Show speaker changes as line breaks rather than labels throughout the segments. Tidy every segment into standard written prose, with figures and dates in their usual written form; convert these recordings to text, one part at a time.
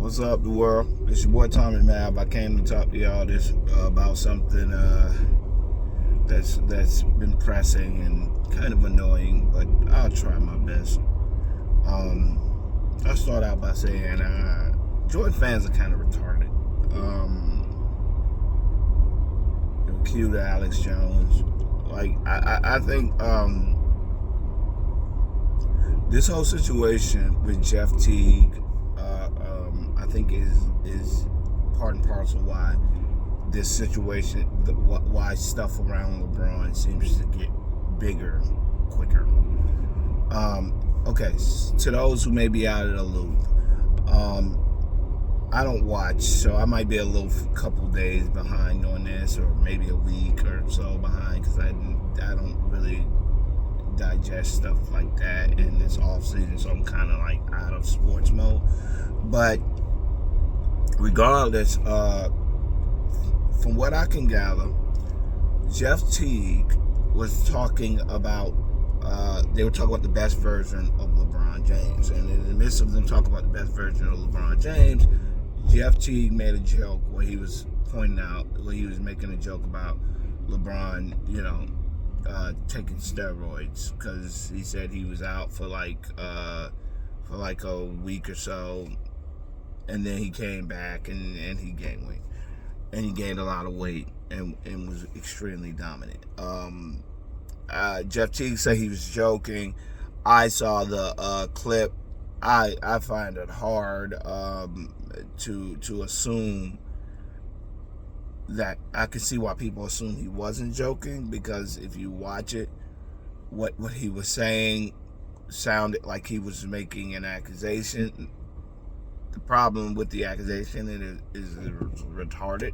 What's up, the world? It's your boy Tommy Mav. I came to talk to y'all this about something that's been pressing and kind of annoying, but I'll try my best. I'll start out by saying Jordan fans are kind of retarded. They were cute to Alex Jones. I think this whole situation with Jeff Teague, I think is part and parcel why this situation, why stuff around LeBron seems to get bigger quicker. Okay, to those who may be out of the loop, I don't watch, so I might be a couple days behind on this, or maybe a week or so behind, because I don't really digest stuff like that in this off season, so I'm kind of like out of sports mode. But regardless, from what I can gather, Jeff Teague was talking about, they were talking about the best version of LeBron James. And in the midst of them talking about the best version of LeBron James, Jeff Teague made a joke where he was making a joke about LeBron, taking steroids, because he said he was out for like a week or so, and then he came back and he gained weight, and he gained a lot of weight and was extremely dominant. Jeff Teague said he was joking. I saw the clip. I find it hard to assume that. I can see why people assume he wasn't joking, because if you watch it, what he was saying sounded like he was making an accusation. The problem with the accusation is retarded.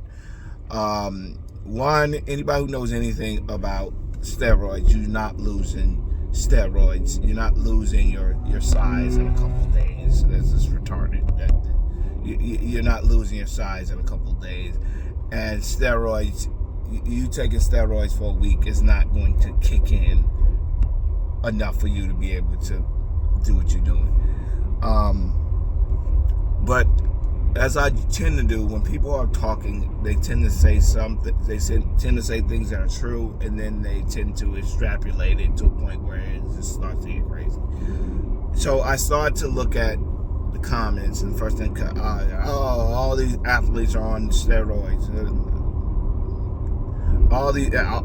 One, anybody who knows anything about steroids, you're not losing steroids. You're not losing your size in a couple of days. This is retarded. You're not losing your size in a couple of days. And steroids, you taking steroids for a week is not going to kick in enough for you to be able to do what you're doing. But as I tend to do, when people are talking, they tend to say something. They tend to say things that are true, and then they tend to extrapolate it to a point where it just starts to get crazy. So I started to look at the comments, and the first thing, all these athletes are on steroids.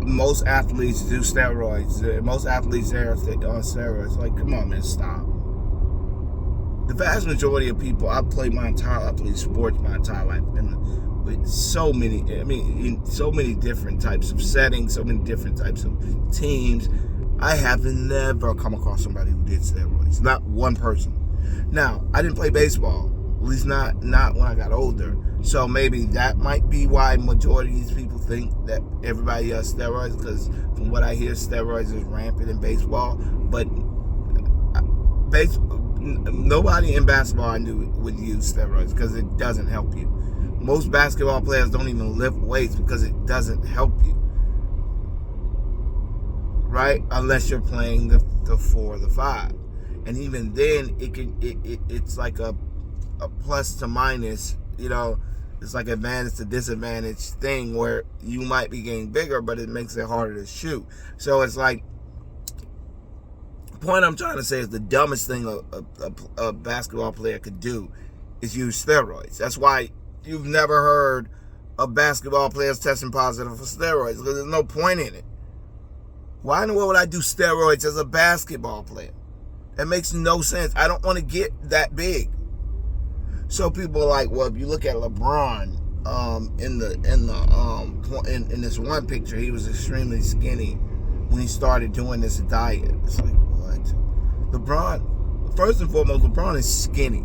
Most athletes do steroids. Most athletes are on steroids. Like, come on, man, stop. The vast majority of people, I played sports my entire life, and with so many different types of settings, so many different types of teams, I have never come across somebody who did steroids. Not one person. Now, I didn't play baseball, at least not when I got older. So maybe that might be why majority of these people think that everybody does steroids, because from what I hear, steroids is rampant in baseball. But nobody in basketball I knew would use steroids, because it doesn't help you. Most basketball players don't even lift weights because it doesn't help you, right? Unless you're playing the 4 or the 5, and even then it's like a plus to minus. It's like advantage to disadvantage thing, where you might be getting bigger, but it makes it harder to shoot. So it's like, the point I'm trying to say is the dumbest thing a basketball player could do is use steroids. That's why you've never heard of basketball players testing positive for steroids, because there's no point in it. Why in the world would I do steroids as a basketball player? That makes no sense. I don't want to get that big. So people are like, well, if you look at LeBron, in this one picture, he was extremely skinny when he started doing this diet. It's like, what? LeBron, first and foremost, LeBron is skinny.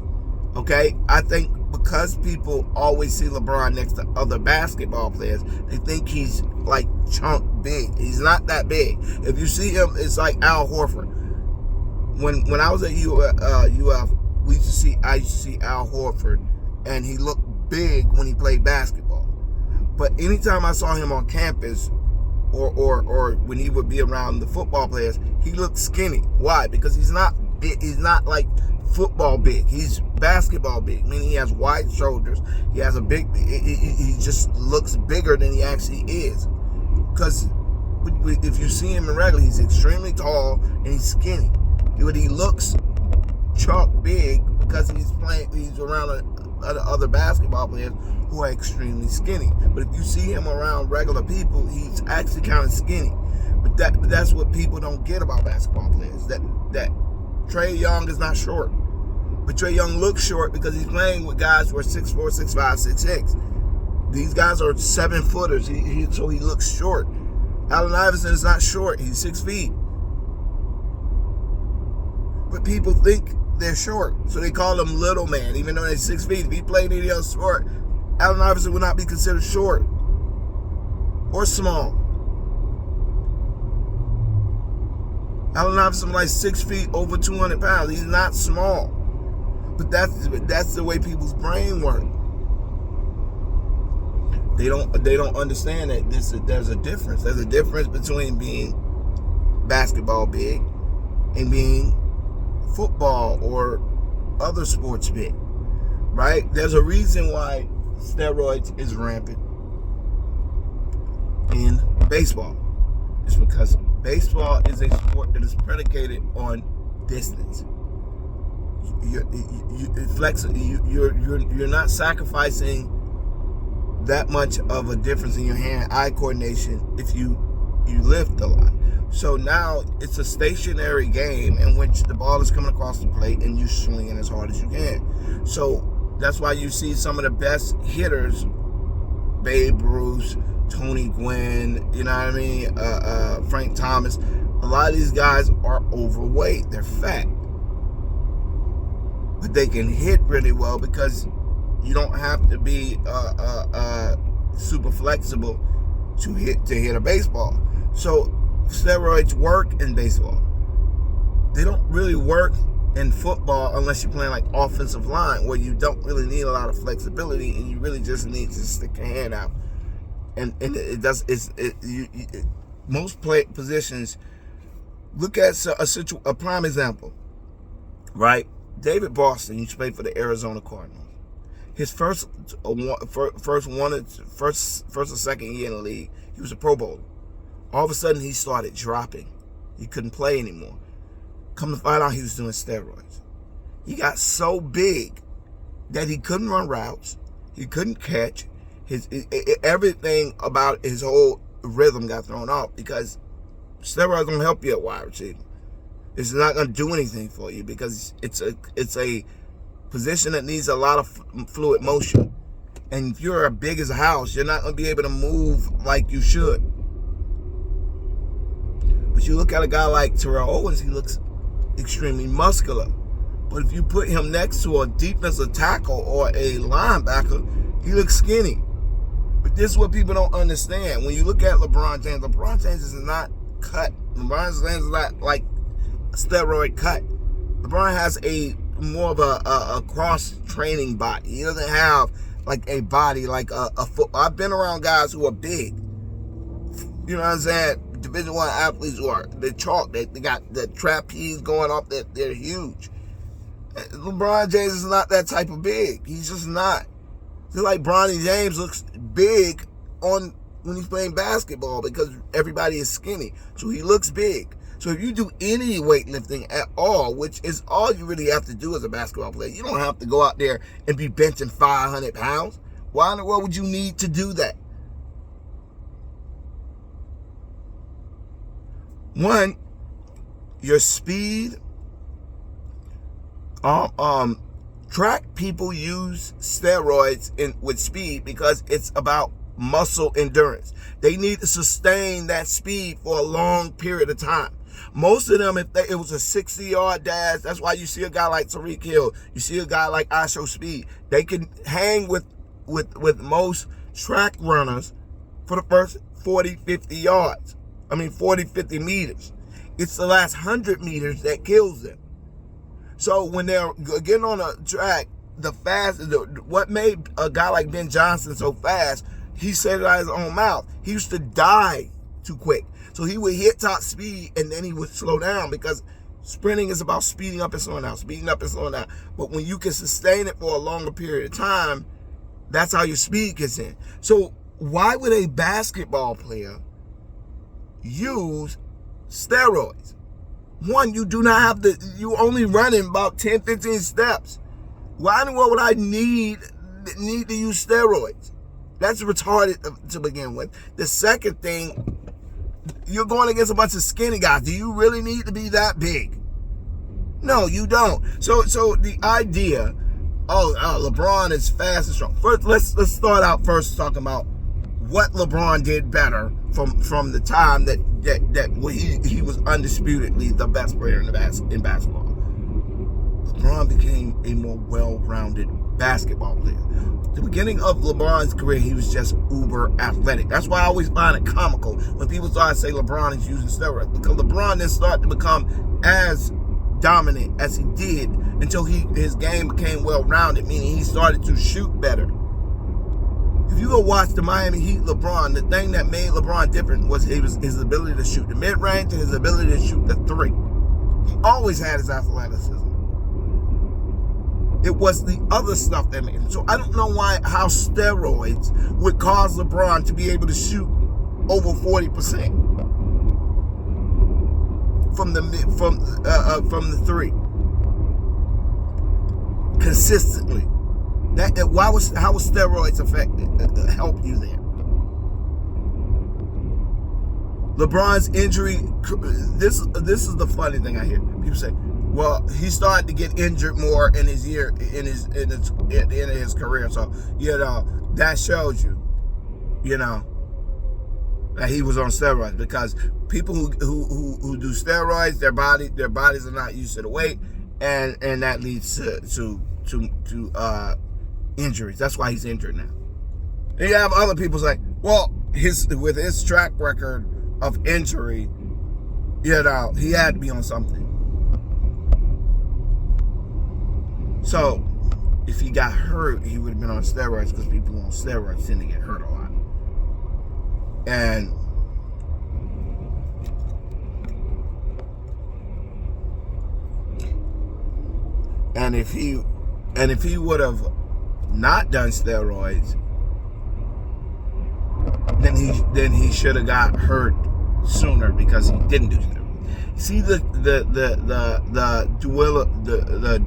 Okay? I think because people always see LeBron next to other basketball players, they think he's like chunk big. He's not that big. If you see him, it's like Al Horford. When I was at UF, I used to see Al Horford, and he looked big when he played basketball. But anytime I saw him on campus, or when he would be around the football players, he looked skinny. Why? Because he's not like football big. He's basketball big, meaning he has wide shoulders. He has a big, he just looks bigger than he actually is. Because if you see him in regular, he's extremely tall and he's skinny. But he looks chalk big because he's around other basketball players who are extremely skinny. But if you see him around regular people, he's actually kind of skinny. But that's what people don't get about basketball players. That Trae Young is not short. But Trae Young looks short because he's playing with guys who are 6'4", 6'5", 6'6". These guys are 7-footers, so he looks short. Allen Iverson is not short. He's 6 feet. But people think they're short, so they call him little man, even though they're 6 feet. If he played any other sport, Allen Iverson would not be considered short or small. Allen Iverson like 6 feet, over 200 pounds. He's not small. But that's the way people's brain work. They don't understand that there's a difference. There's a difference between being basketball big and being football or other sports big. Right? There's a reason why steroids is rampant in baseball. It's because baseball is a sport that is predicated on distance. You're not sacrificing that much of a difference in your hand-eye coordination if you lift a lot. So now it's a stationary game in which the ball is coming across the plate and you swinging as hard as you can. So that's why you see some of the best hitters, Babe Ruth, Tony Gwynn, you know what I mean, Frank Thomas. A lot of these guys are overweight. They're fat. But they can hit really well because you don't have to be super flexible to hit a baseball. So steroids work in baseball. They don't really work in football unless you're playing like offensive line, where you don't really need a lot of flexibility and you really just need to stick your hand out. And most positions. Look at a prime example, right? David Boston used to play for the Arizona Cardinals. His first or second year in the league, he was a Pro Bowler. All of a sudden, he started dropping. He couldn't play anymore. Come to find out, he was doing steroids. He got so big that he couldn't run routes. He couldn't catch. Everything about his whole rhythm got thrown off because steroids don't help you at wide receiver. It's not going to do anything for you because it's a position that needs a lot of fluid motion. And if you're as big as a house, you're not going to be able to move like you should. But you look at a guy like Terrell Owens, he looks extremely muscular. But if you put him next to a defensive tackle or a linebacker, he looks skinny. But this is what people don't understand. When you look at LeBron James is not cut. LeBron James is not like a steroid cut. LeBron has more of a cross-training body. He doesn't have like a body like a foot. I've been around guys who are big. You know what I'm saying? Division I athletes who are, they're chalk. They got the trapeze going up. They're huge. LeBron James is not that type of big. He's just not. Just like Bronny James looks big when he's playing basketball because everybody is skinny. So he looks big. So if you do any weightlifting at all, which is all you really have to do as a basketball player, you don't have to go out there and be benching 500 pounds. Why in the world would you need to do that? One, your speed. Track people use steroids with speed because it's about muscle endurance. They need to sustain that speed for a long period of time. Most of them, it was a 60-yard dash, that's why you see a guy like Tariq Hill, you see a guy like Isho Speed. They can hang with most track runners for the first 40, 50 yards. 40, 50 meters. It's the last 100 meters that kills them. So when they're getting on a track, what made a guy like Ben Johnson so fast, he said it out of his own mouth. He used to die too quick. So he would hit top speed and then he would slow down because Sprinting is about speeding up and slowing down, speeding up and slowing down. But when you can sustain it for a longer period of time, that's how your speed gets in. So why would a basketball player use steroids? One, you do not have you only running about 10, 15 steps. Why in the world would I need to use steroids? That's retarded to begin with. The second thing, you're going against a bunch of skinny guys. Do you really need to be that big? No, you don't. So the idea, LeBron is fast and strong. First, let's start out first talking about what LeBron did better from the time that he was undisputedly the best player in basketball. LeBron became a more well-rounded basketball player. The beginning of LeBron's career, he was just uber athletic. That's why I always find it comical when people start to say LeBron is using steroids, because LeBron didn't start to become as dominant as he did until his game became well-rounded, meaning he started to shoot better. If you go watch the Miami Heat LeBron, the thing that made LeBron different was his ability to shoot the mid-range and his ability to shoot the three. He always had his athleticism. It was the other stuff that made him. So I don't know how steroids would cause LeBron to be able to shoot over 40% from the three consistently. How was steroids help you there? LeBron's injury. This is the funny thing I hear people say. Well, he started to get injured more in at the end of his career. So that shows you, that he was on steroids, because people who do steroids, their bodies are not used to the weight, and that leads to injuries. That's why he's injured now. And you have other people say, well, with his track record of injury, he had to be on something. So if he got hurt, he would have been on steroids, because people on steroids tend to get hurt a lot. And if he would have not done steroids, then he should have got hurt sooner, because he didn't do steroids. See the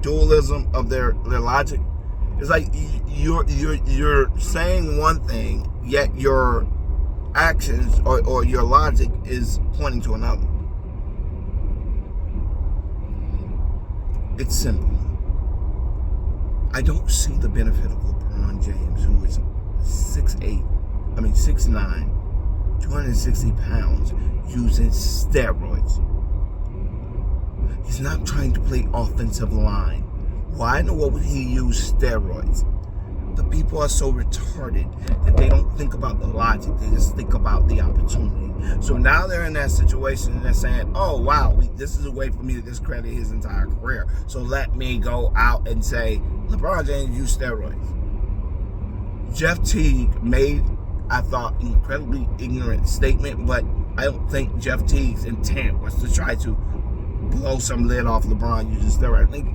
dualism of their logic. It's like you're saying one thing, yet your actions or your logic is pointing to another. It's simple. I don't see the benefit of LeBron James, who is 6'9", 260 pounds, using steroids. He's not trying to play offensive line. Why in the world would he use steroids? The people are so retarded that they don't think about the logic. They just think about the opportunity. So now they're in that situation and they're saying, oh, wow, this is a way for me to discredit his entire career. So let me go out and say, LeBron James used steroids. Jeff Teague made, I thought, incredibly ignorant statement, but I don't think Jeff Teague's intent was to try to blow some lid off LeBron using steroids. I think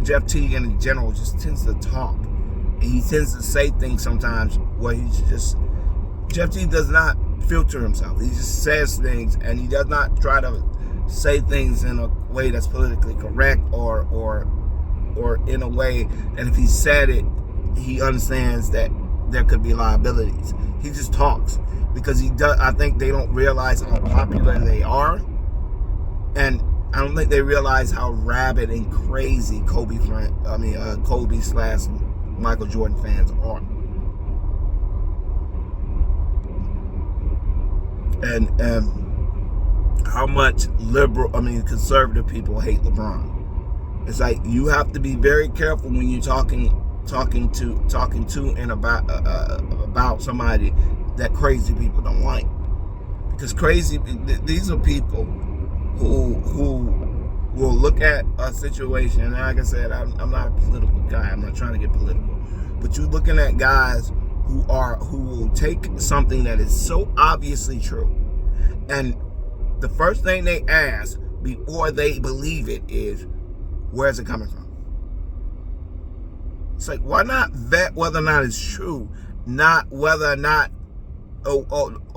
Jeff Teague in general just tends to talk. And he tends to say things sometimes where Jeff Teague does not filter himself. He just says things, and he does not try to say things in a way that's politically correct or in a way that if he said it, he understands that there could be liabilities. He just talks because I think they don't realize how popular they are, and I don't think they realize how rabid and crazy Kobe / Michael Jordan fans are. And how much conservative people hate LeBron. It's like you have to be very careful when you're talking to and about somebody that crazy people don't like, because these are people who will look at a situation, and like I said, I'm not a political guy. I'm not trying to get political, but you're looking at guys who will take something that is so obviously true, and the first thing they ask, before they believe it is, where's it coming from? It's like, why not vet whether or not it's true, not whether or not,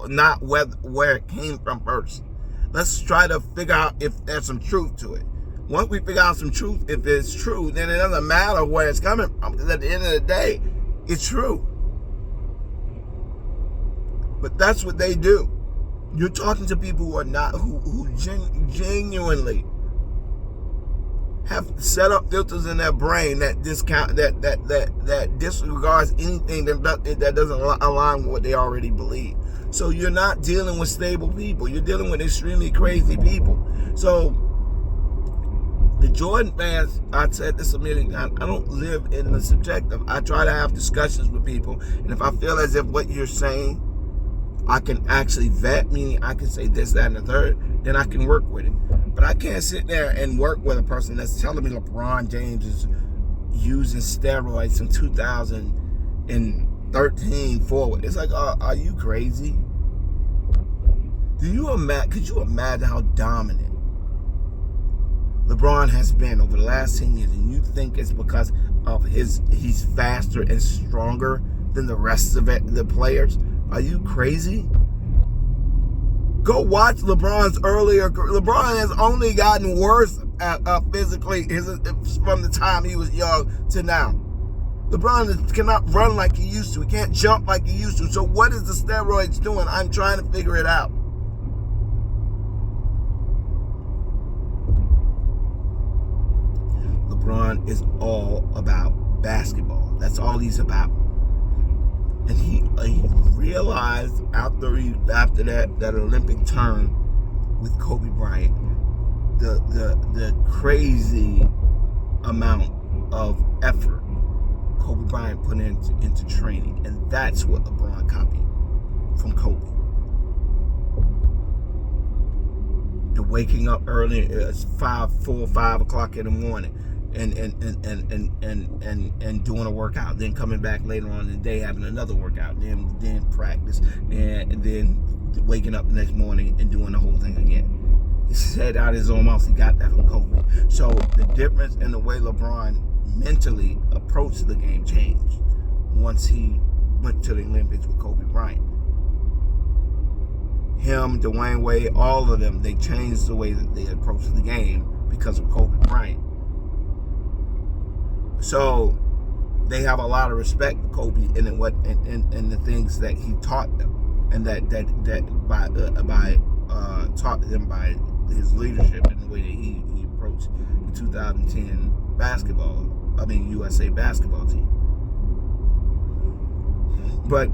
not where it came from first. Let's try to figure out if there's some truth to it. Once we figure out some truth, if it's true, then it doesn't matter where it's coming from, because at the end of the day, it's true. But that's what they do. You're talking to people who are not, who genuinely have set up filters in their brain that disregards anything that doesn't align with what they already believe. So you're not dealing with stable people. You're dealing with extremely crazy people. So the Jordan fans, I said this a million times, I don't live in the subjective. I try to have discussions with people, and if I feel as if what you're saying I can actually vet, meaning I can say this, that, and the third, then I can work with it. But I can't sit there and work with a person that's telling me LeBron James is using steroids from 2013 forward. It's like, are you crazy? Could you imagine how dominant LeBron has been over the last 10 years, and you think it's because of he's faster and stronger than the rest of the players? Are you crazy? Go watch LeBron's earlier. LeBron has only gotten worse physically from the time he was young to now. LeBron cannot run like he used to. He can't jump like he used to. So what is the steroids doing? I'm trying to figure it out. LeBron is all about basketball. That's all he's about. And he realized after that Olympic turn with Kobe Bryant, the crazy amount of effort Kobe Bryant put into training, and that's what LeBron copied from Kobe. The waking up early, it's 5 o'clock in the morning. And doing a workout, then coming back later on in the day having another workout, then practice, and then waking up the next morning and doing the whole thing again. He said out of his own mouth he got that from Kobe. So the difference in the way LeBron mentally approached the game changed once he went to the Olympics with Kobe Bryant. Him, Dwayne Wade, all of them, they changed the way that they approached the game because of Kobe Bryant. So they have a lot of respect for Kobe and the things that he taught them, and that taught them by his leadership and the way that he approached the 2010 USA basketball team. But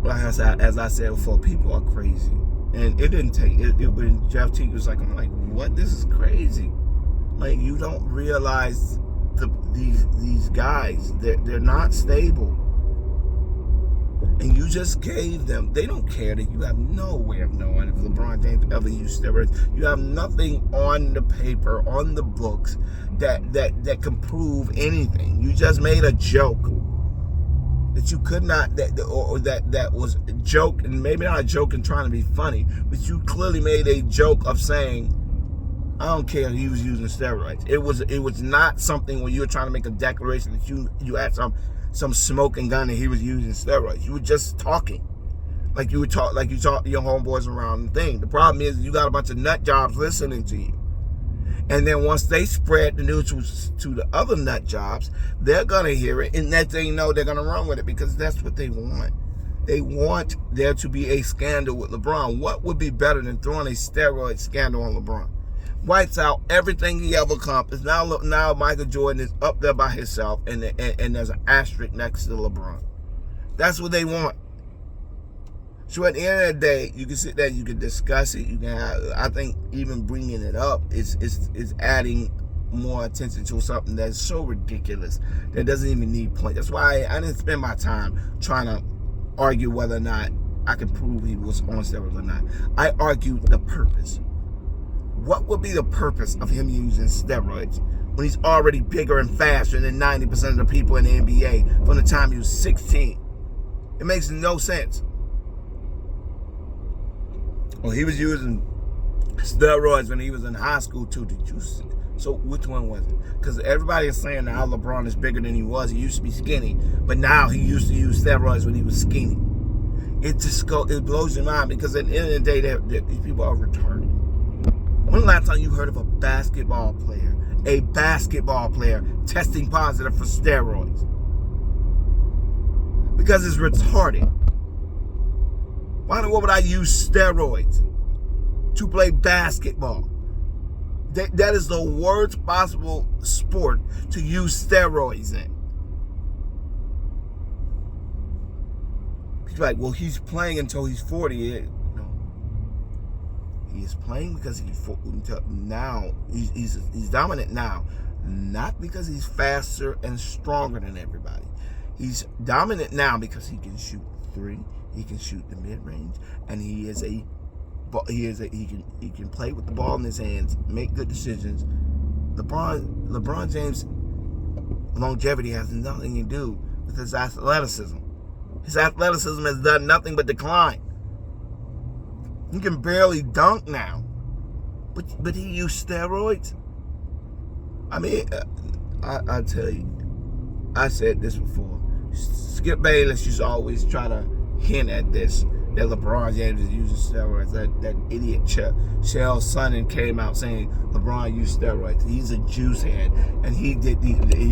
as I said before, people are crazy, and it didn't take it. When Jeff Teague was like, I'm like, what? This is crazy. Like, you don't realize. These guys, they're not stable, and you just gave them. They don't care that you have no way of knowing if LeBron James ever used steroids. You have nothing on the paper, on the books that can prove anything. You just made a joke that you could not that was a joke, and maybe not a joke and trying to be funny, but you clearly made a joke of saying, I don't care if he was using steroids. It was not something where you were trying to make a declaration that you had some smoking gun and he was using steroids. You were just talking. Like you talk to your homeboys around the thing. The problem is you got a bunch of nut jobs listening to you. And then once they spread the news to the other nut jobs, they're gonna hear it, and that they know they're gonna run with it because that's what they want. They want there to be a scandal with LeBron. What would be better than throwing a steroid scandal on LeBron? Wipes out everything he ever accomplished. Now Michael Jordan is up there by himself, and there's an asterisk next to LeBron. That's what they want. So at the end of the day, you can sit there, you can discuss it. You can I think even bringing it up is adding more attention to something that's so ridiculous that doesn't even need point. That's why I didn't spend my time trying to argue whether or not I can prove he was on steroids or not. I argued the purpose. What would be the purpose of him using steroids when he's already bigger and faster than 90% of the people in the NBA from the time he was 16? It makes no sense. Well, he was using steroids when he was in high school too. Did you see? So which one was it? Because everybody is saying now LeBron is bigger than he was. He used to be skinny, but now he used to use steroids when he was skinny. It blows your mind, because at the end of the day, these people are retarded. When the last time you heard of a basketball player testing positive for steroids? Because it's retarded. What would I use steroids to play basketball? That is the worst possible sport to use steroids in. People are like, well, he's playing until he's 40. No. He is playing because he's dominant now. Not because he's faster and stronger than everybody. He's dominant now because he can shoot three, he can shoot the mid-range, and he can play with the ball in his hands, make good decisions. LeBron James' longevity has nothing to do with his athleticism. His athleticism has done nothing but decline. He can barely dunk now, but he used steroids. I mean, I tell you, I said this before. Skip Bayless used to always try to hint at this, that LeBron James is using steroids. That idiot Chael Sonnen came out saying LeBron used steroids. He's a juice head, and he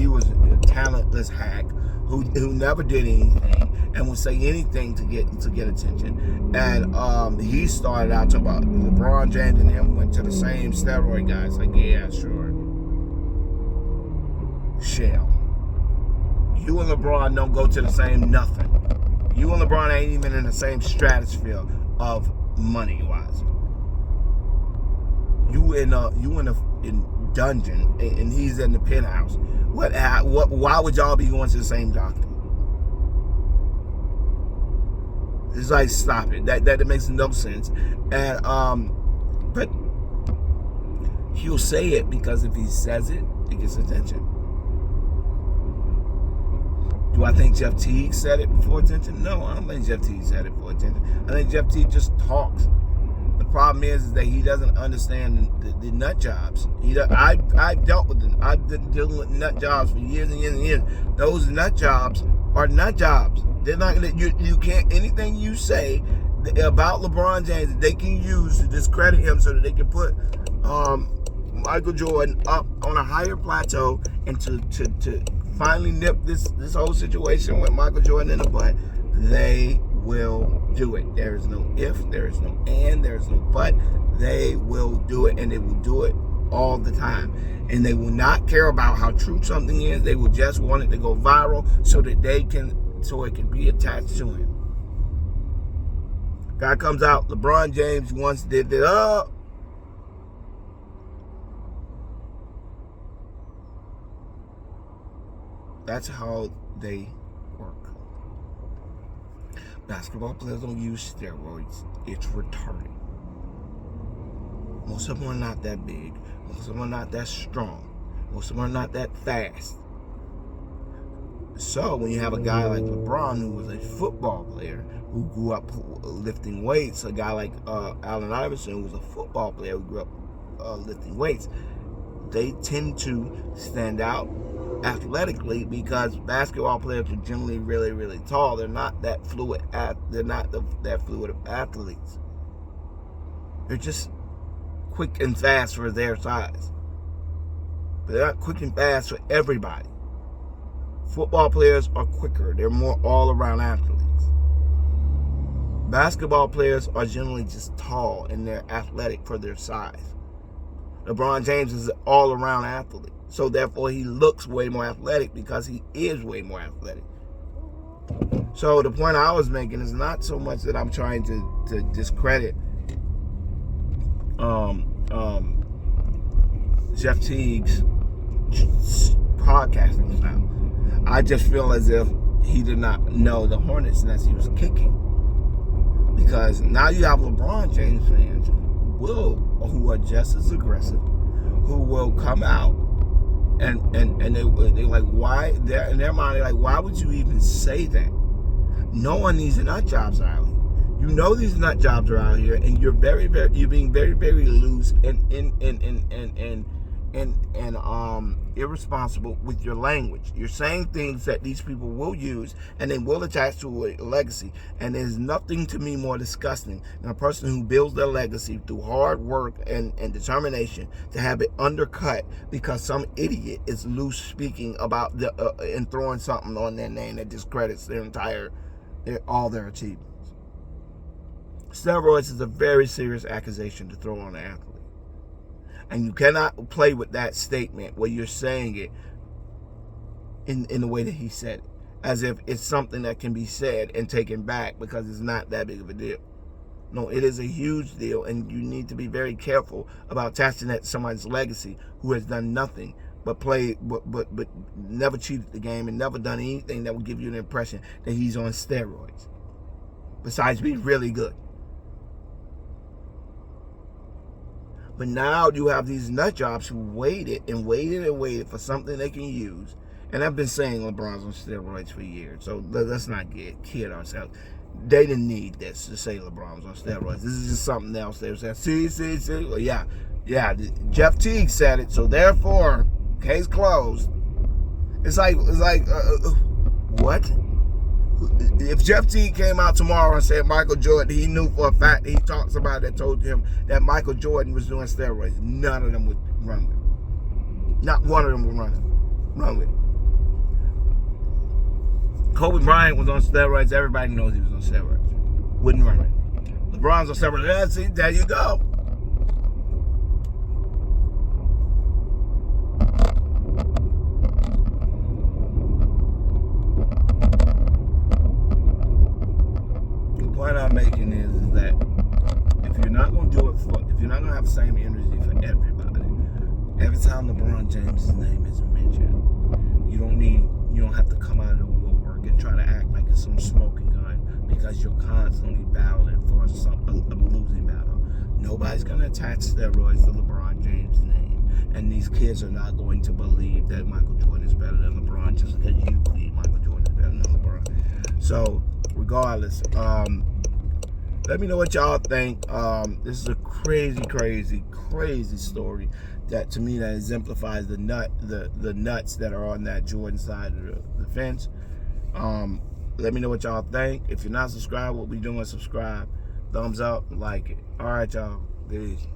was a talentless hack who never did anything and would say anything to get attention. And he started out talking about LeBron James and him went to the same steroid guys. Like, yeah, sure. Chael, you and LeBron don't go to the same nothing. You and LeBron ain't even in the same stratosphere of money wise. You in a dungeon and he's in the penthouse. Why would y'all be going to the same doctor? It's like, stop it. That makes no sense. And but he'll say it because if he says it, it gets attention. Do I think Jeff Teague said it for attention? No, I don't think Jeff Teague said it for attention. I think Jeff Teague just talks. The problem is that he doesn't understand the nut jobs. I've dealt with them. I've been dealing with nut jobs for years and years and years. Those nut jobs are nut jobs. They're not gonna. You can't. Anything you say about LeBron James, they can use to discredit him, so that they can put Michael Jordan up on a higher plateau and to finally nip this whole situation with Michael Jordan in the butt. They will do it. There is no if, there is no and, there is no but. They will do it, and they will do it all the time. And they will not care about how true something is. They will just want it to go viral so that it can be attached to him. Guy comes out, LeBron James once did it up. That's how they work. Basketball players don't use steroids. It's retarded. Most of them are not that big. Most of them are not that strong. Most of them are not that fast. So when you have a guy like LeBron, who was a football player, who grew up lifting weights, a guy like Allen Iverson, who was a football player who grew up lifting weights, they tend to stand out athletically because basketball players are generally really, really tall. They're not that fluid. They're not that fluid of athletes. They're just quick and fast for their size. But they're not quick and fast for everybody. Football players are quicker. They're more all-around athletes. Basketball players are generally just tall and they're athletic for their size. LeBron James is an all-around athlete. So therefore he looks way more athletic because he is way more athletic. So the point I was making is not so much that I'm trying to discredit Jeff Teague's podcasting style. I just feel as if he did not know the hornet's nest he was kicking. Because now you have LeBron James fans who are just as aggressive, who will come out and they're like, why? In their mind, they're like, why would you even say that? No one needs a nut jobs, Riley. You know these nut jobs are out here, and you're you're being very, very loose and irresponsible with your language. You're saying things that these people will use and they will attach to a legacy. And there's nothing to me more disgusting than a person who builds their legacy through hard work and determination to have it undercut because some idiot is loose speaking about and throwing something on their name that discredits all their achievements. Steroids is a very serious accusation to throw on an athlete. And you cannot play with that statement where you're saying it in the way that he said it, as if it's something that can be said and taken back because it's not that big of a deal. No, it is a huge deal, and you need to be very careful about attaching that to somebody's legacy who has done nothing but played, but never cheated the game and never done anything that would give you an impression that he's on steroids, besides being really good. But now you have these nut jobs who waited for something they can use. And I've been saying LeBron's on steroids for years, so let's not kid ourselves. They didn't need this to say LeBron's on steroids. This is just something else. They were saying, see. Well, yeah. Jeff Teague said it, so therefore, case closed. It's like, what? If Jeff Teague came out tomorrow and said Michael Jordan, he knew for a fact, he talked to somebody that told him that Michael Jordan was doing steroids, none of them would run with it. Not one of them would run with it. Kobe Bryant was on steroids. Everybody knows he was on steroids. Wouldn't run with it. LeBron's on steroids. Yeah, see, there you go. Point I'm making is that if you're not going to do it if you're not going to have the same energy for everybody, every time LeBron James' name is mentioned, you don't have to come out of the woodwork and try to act like it's some smoking gun because you're constantly battling for a losing battle. Nobody's going to attach steroids to LeBron James' name, and these kids are not going to believe that Michael Jordan is better than LeBron just because you believe Michael Jordan is better than LeBron. So regardless, let me know what y'all think. This is a crazy story that to me that exemplifies the nuts that are on that Jordan side of the fence. Let me know what y'all think. If you're not subscribed, what we doing? Subscribe, thumbs up, like it. All right, y'all. Peace.